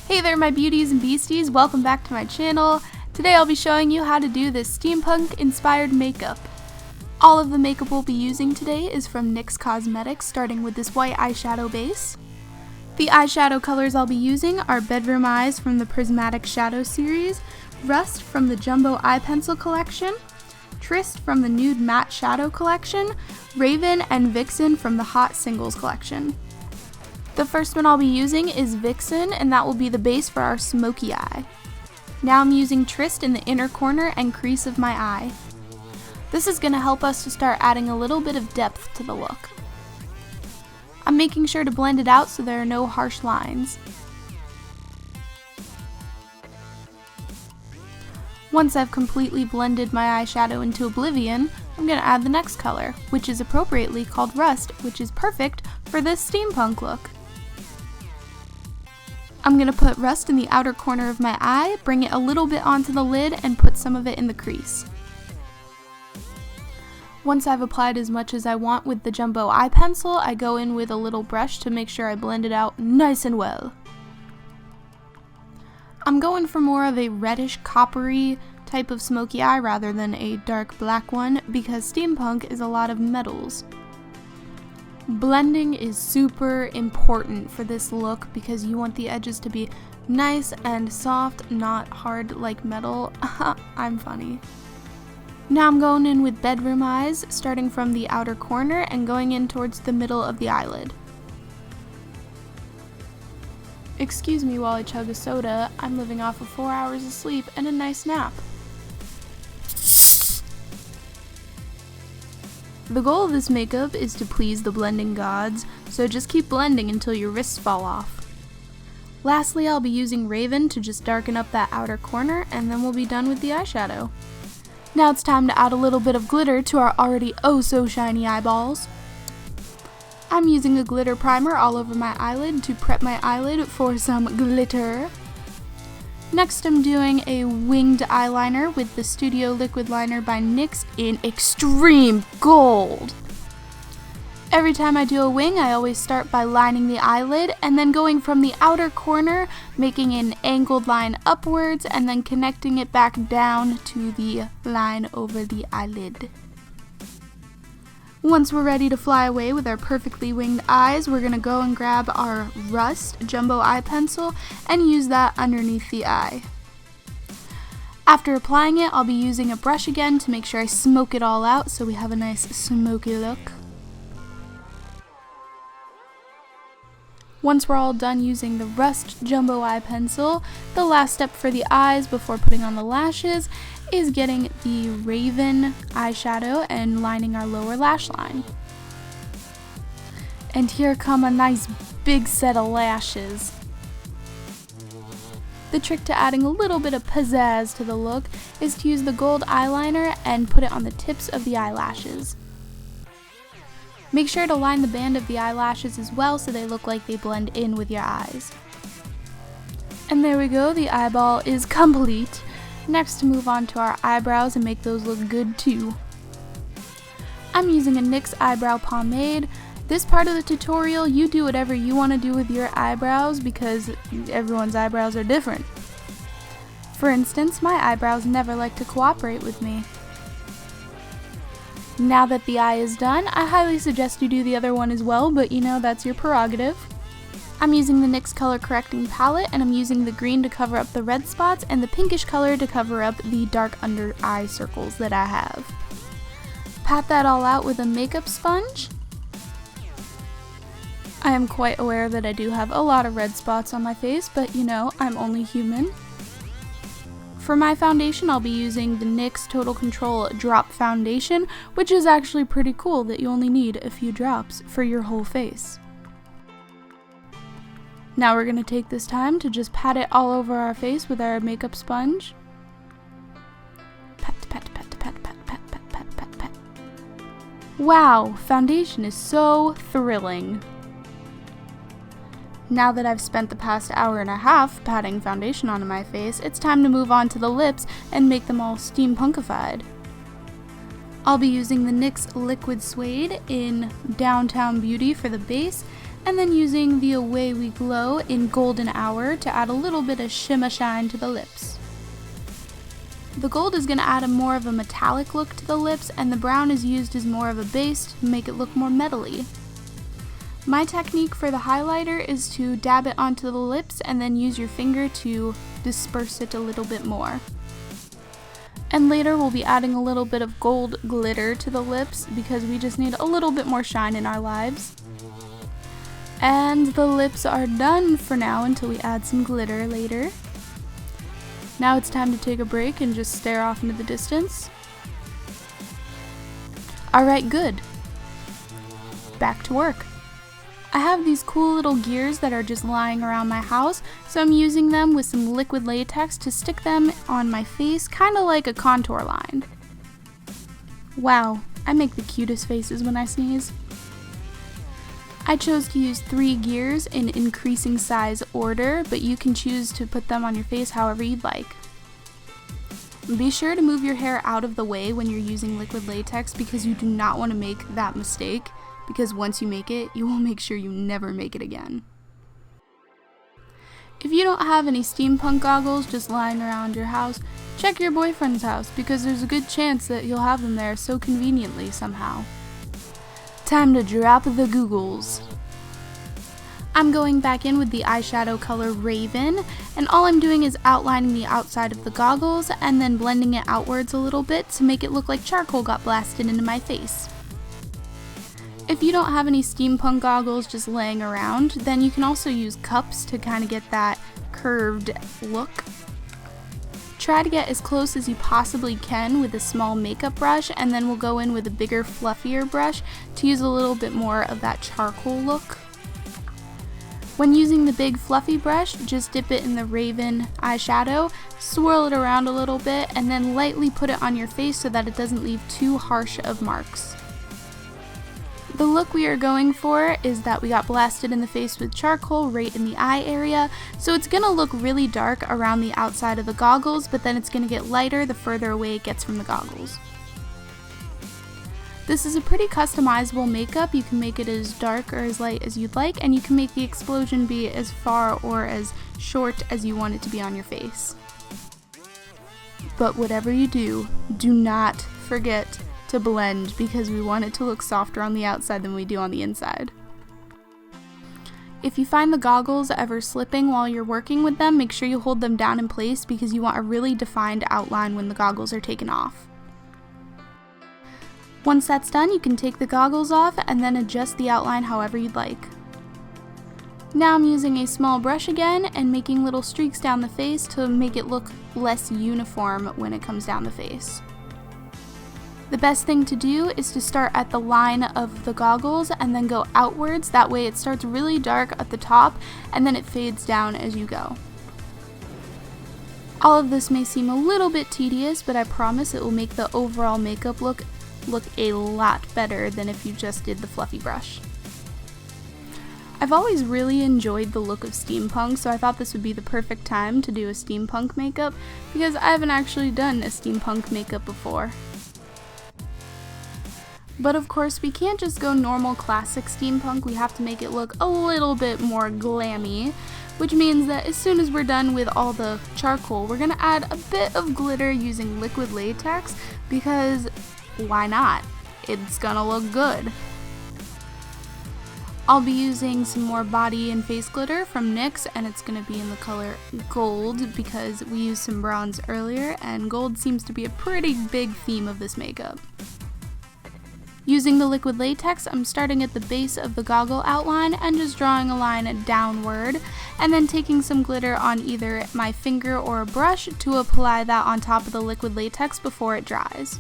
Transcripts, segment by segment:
Hey there my beauties and beasties, welcome back to my channel. Today I'll be showing you how to do this steampunk inspired makeup. All of the makeup we'll be using today is from NYX Cosmetics, starting with this white eyeshadow base. The eyeshadow colors I'll be using are Bedroom Eyes from the Prismatic Shadow series, Rust from the Jumbo Eye Pencil collection, Tryst from the Nude Matte Shadow collection, Raven and Vixen from the Hot Singles collection. The first one I'll be using is Vixen, and that will be the base for our smoky eye. Now I'm using Tryst in the inner corner and crease of my eye. This is going to help us to start adding a little bit of depth to the look. I'm making sure to blend it out so there are no harsh lines. Once I've completely blended my eyeshadow into oblivion, I'm going to add the next color, which is appropriately called Rust, which is perfect for this steampunk look. I'm going to put Rust in the outer corner of my eye, bring it a little bit onto the lid, and put some of it in the crease. Once I've applied as much as I want with the Jumbo Eye Pencil, I go in with a little brush to make sure I blend it out nice and well. I'm going for more of a reddish coppery type of smoky eye rather than a dark black one because steampunk is a lot of metals. Blending is super important for this look because you want the edges to be nice and soft, not hard like metal. I'm funny. Now I'm going in with Bedroom Eyes, starting from the outer corner and going in towards the middle of the eyelid. Excuse me while I chug a soda, I'm living off of 4 hours of sleep and a nice nap. The goal of this makeup is to please the blending gods, so just keep blending until your wrists fall off. Lastly, I'll be using Raven to just darken up that outer corner, and then we'll be done with the eyeshadow. Now it's time to add a little bit of glitter to our already oh so shiny eyeballs. I'm using a glitter primer all over my eyelid to prep my eyelid for some glitter. Next I'm doing a winged eyeliner with the Studio Liquid Liner by NYX in Extreme Gold. Every time I do a wing, I always start by lining the eyelid and then going from the outer corner, making an angled line upwards and then connecting it back down to the line over the eyelid. Once we're ready to fly away with our perfectly winged eyes, we're going to go and grab our Rust Jumbo Eye Pencil and use that underneath the eye. After applying it, I'll be using a brush again to make sure I smoke it all out so we have a nice smoky look. Once we're all done using the Rust Jumbo Eye Pencil, the last step for the eyes before putting on the lashes is getting the Raven eyeshadow and lining our lower lash line. And here come a nice big set of lashes. The trick to adding a little bit of pizzazz to the look is to use the gold eyeliner and put it on the tips of the eyelashes. Make sure to line the band of the eyelashes as well so they look like they blend in with your eyes. And there we go, the eyeball is complete. Next, to move on to our eyebrows and make those look good too. I'm using a NYX eyebrow pomade. This part of the tutorial, you do whatever you want to do with your eyebrows because everyone's eyebrows are different. For instance, my eyebrows never like to cooperate with me. Now that the eye is done, I highly suggest you do the other one as well, but you know, that's your prerogative. I'm using the NYX Color Correcting Palette, and I'm using the green to cover up the red spots and the pinkish color to cover up the dark under eye circles that I have. Pat that all out with a makeup sponge. I am quite aware that I do have a lot of red spots on my face, but you know, I'm only human. For my foundation, I'll be using the NYX Total Control Drop Foundation, which is actually pretty cool that you only need a few drops for your whole face. Now we're going to take this time to just pat it all over our face with our makeup sponge. Pat, pat, pat, pat, pat, pat, Wow, foundation is so thrilling. Now that I've spent the past hour and a half patting foundation onto my face, it's time to move on to the lips and make them all steampunkified. I'll be using the NYX Liquid Suede in Downtown Beauty for the base, and then using the Away We Glow in Golden Hour to add a little bit of shimmer shine to the lips. The gold is going to add more of a metallic look to the lips, and the brown is used as more of a base to make it look more metally. My technique for the highlighter is to dab it onto the lips and then use your finger to disperse it a little bit more. And later we'll be adding a little bit of gold glitter to the lips because we just need a little bit more shine in our lives. And the lips are done for now until we add some glitter later. Now it's time to take a break and just stare off into the distance. Alright, good. Back to work. I have these cool little gears that are just lying around my house, so I'm using them with some liquid latex to stick them on my face, kind of like a contour line. Wow, I make the cutest faces when I sneeze. I chose to use 3 gears in increasing size order, but you can choose to put them on your face however you'd like. Be sure to move your hair out of the way when you're using liquid latex because you do not want to make that mistake, because once you make it, you will make sure you never make it again. If you don't have any steampunk goggles just lying around your house, check your boyfriend's house because there's a good chance that you'll have them there so conveniently somehow. Time to drop the googles. I'm going back in with the eyeshadow color Raven, and all I'm doing is outlining the outside of the goggles and then blending it outwards a little bit to make it look like charcoal got blasted into my face. If you don't have any steampunk goggles just laying around, then you can also use cups to kind of get that curved look. Try to get as close as you possibly can with a small makeup brush, and then we'll go in with a bigger, fluffier brush to use a little bit more of that charcoal look. When using the big fluffy brush, just dip it in the Raven eyeshadow, swirl it around a little bit, and then lightly put it on your face so that it doesn't leave too harsh of marks. The look we are going for is that we got blasted in the face with charcoal right in the eye area, so it's going to look really dark around the outside of the goggles, but then it's going to get lighter the further away it gets from the goggles. This is a pretty customizable makeup. You can make it as dark or as light as you'd like, and you can make the explosion be as far or as short as you want it to be on your face. But whatever you do, do not forget to blend because we want it to look softer on the outside than we do on the inside. If you find the goggles ever slipping while you're working with them, make sure you hold them down in place because you want a really defined outline when the goggles are taken off. Once that's done, you can take the goggles off and then adjust the outline however you'd like. Now I'm using a small brush again and making little streaks down the face to make it look less uniform when it comes down the face. The best thing to do is to start at the line of the goggles and then go outwards. That way it starts really dark at the top and then it fades down as you go. All of this may seem a little bit tedious, but I promise it will make the overall makeup look a lot better than if you just did the fluffy brush. I've always really enjoyed the look of steampunk, so I thought this would be the perfect time to do a steampunk makeup because I haven't actually done a steampunk makeup before. But of course, we can't just go normal classic steampunk, we have to make it look a little bit more glammy, which means that as soon as we're done with all the charcoal, we're gonna add a bit of glitter using liquid latex because why not? It's gonna look good. I'll be using some more body and face glitter from NYX, and it's gonna be in the color gold because we used some bronze earlier, and gold seems to be a pretty big theme of this makeup. Using the liquid latex, I'm starting at the base of the goggle outline and just drawing a line downward, and then taking some glitter on either my finger or a brush to apply that on top of the liquid latex before it dries.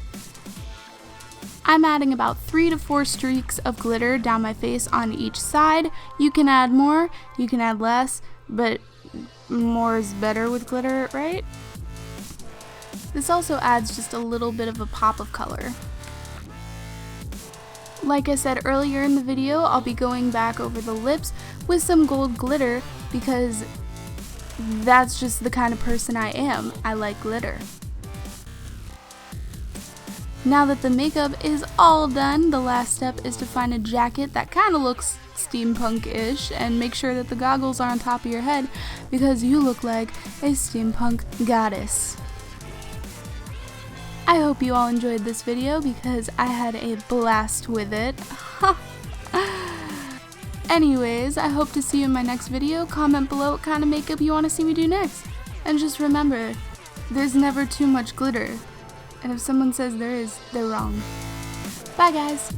I'm adding about 3 to 4 streaks of glitter down my face on each side. You can add more, you can add less, but more is better with glitter, right? This also adds just a little bit of a pop of color. Like I said earlier in the video, I'll be going back over the lips with some gold glitter because that's just the kind of person I am. I like glitter. Now that the makeup is all done, the last step is to find a jacket that kind of looks steampunk-ish and make sure that the goggles are on top of your head because you look like a steampunk goddess. I hope you all enjoyed this video because I had a blast with it. Anyways, I hope to see you in my next video. Comment below what kind of makeup you want to see me do next. And just remember, there's never too much glitter. And if someone says there is, they're wrong. Bye guys!